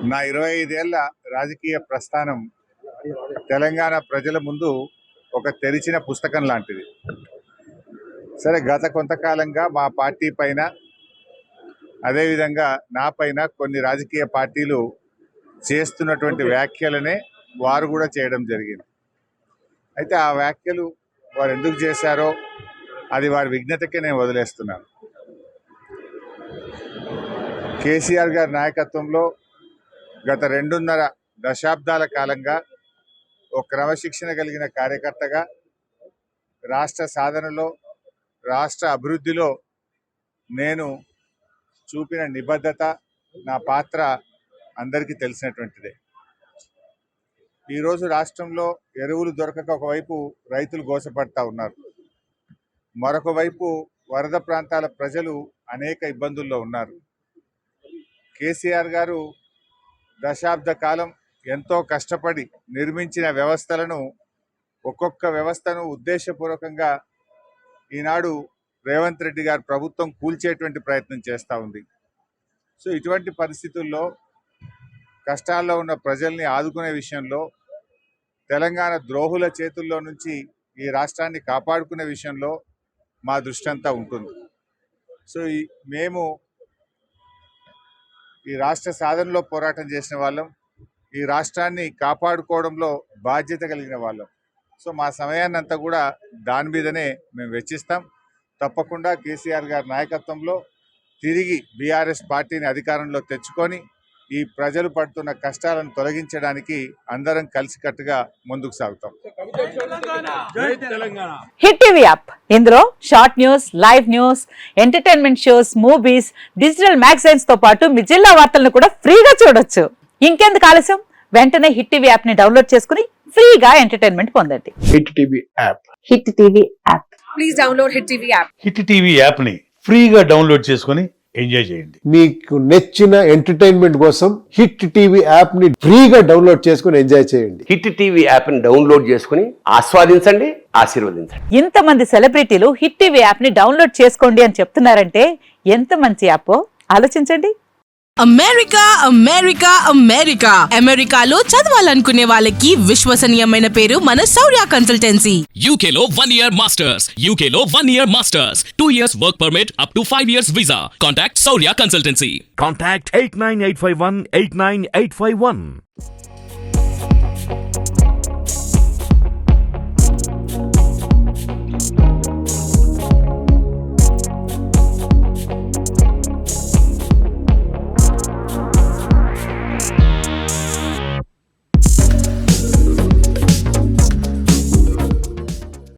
నా 25 ఏళ్ల రాజకీయ ప్రస్థానం తెలంగాణ ప్రజల ముందు ఒక తెరిచిన పుస్తకం లాంటిది. సరే, గత కొంతకాలంగా మా పార్టీ పైన, అదేవిధంగా నా పైన కొన్ని రాజకీయ పార్టీలు చేస్తున్నటువంటి వ్యాఖ్యలనే వారు కూడా చేయడం జరిగింది. అయితే ఆ వ్యాఖ్యలు వారు ఎందుకు చేశారో అది వారి విజ్ఞతకే నేను వదిలేస్తున్నాను. కేసీఆర్ గారి నాయకత్వంలో గత 2.5 దశాబ్దాల కాలంగా ఒక క్రమశిక్షణ కలిగిన కార్యకర్తగా రాష్ట్ర సాధనలో, రాష్ట్ర అభివృద్ధిలో నేను చూపిన నిబద్ధత, నా పాత్ర అందరికీ తెలిసినటువంటిదే. ఈరోజు రాష్ట్రంలో ఎరువులు దొరకక ఒకవైపు రైతులు గోసపడతా ఉన్నారు, మరొక వైపు వరద ప్రాంతాల ప్రజలు అనేక ఇబ్బందుల్లో ఉన్నారు. కేసీఆర్ గారు దశాబ్ద కాలం ఎంతో కష్టపడి నిర్మించిన వ్యవస్థలను, ఒక్కొక్క వ్యవస్థను ఉద్దేశపూర్వకంగా ఈనాడు రేవంత్ రెడ్డి గారి ప్రభుత్వం కూల్చేటువంటి ప్రయత్నం చేస్తూ ఉంది. సో ఇటువంటి పరిస్థితుల్లో కష్టాల్లో ఉన్న ప్రజల్ని ఆదుకునే విషయంలో, తెలంగాణ ద్రోహుల చేతుల్లో నుంచి ఈ రాష్ట్రాన్ని కాపాడుకునే విషయంలో మా దృష్టి అంతా ఉంటుంది. సో మేము ఈ రాష్ట్ర సాధనలో పోరాటం చేసిన వాళ్ళం, ఈ రాష్ట్రాన్ని కాపాడుకోవడంలో బాధ్యత కలిగిన వాళ్ళం. సో మా సమయాన్ని అంతా కూడా దాని మీదనే మేము వెచ్చిస్తాం. తప్పకుండా కేసీఆర్ గారి నాయకత్వంలో తిరిగి బీఆర్ఎస్ పార్టీని అధికారంలో తెచ్చుకొని ఈ ప్రజలు పడుతున్న కష్టాలను తొలగించడానికి అందరం కలిసికట్టుగా ముందుకు సాగుతాం. హిట్ టీవీ యాప్, ఇందులో short news, live news, entertainment shows, movies, digital magazines తో పాటు మీ జిల్లా వార్తలను కూడా ఫ్రీగా చూడొచ్చు. ఇంకెందుకు ఆలస్యం, వెంటనే హిట్ టీవీ యాప్ ని డౌన్లోడ్ చేసుకుని ఫ్రీగా ఎంటర్టైన్మెంట్ పొందండి. Hit TV app. Hit TV app. Please download hit TV app. Hit TV app ని ఫ్రీగా డౌన్లోడ్ చేసుకుని ఎంజాయ్ చేయండి. మీకు నచ్చిన ఎంటర్టైన్మెంట్ కోసం హిట్ టీవీ యాప్ ని ఫ్రీగా డౌన్లోడ్ చేసుకుని ఎంజాయ్ చేయండి. హిట్ టీవీ యాప్ ని డౌన్లోడ్ చేసుకుని ఆస్వాదించండి, ఆశీర్వదించండి. ఇంతమంది సెలబ్రిటీలు హిట్ టీవీ యాప్ ని డౌన్లోడ్ చేసుకోండి అని చెప్తున్నారంటే ఎంత మంచి యాప్ ఆలోచించండి. అమెరికా అమెరికా అమెరికా అమెరికాలో చదవాలనుకునే వాళ్ళకి విశ్వసనీయమైన పేరు మన శౌర్య కన్సల్టెన్సీ. UK లో 1 year masters. UK లో 1 year masters. 2 years work permit up to 5 years visa. Contact Saurya Consultancy. Contact 89851 89851.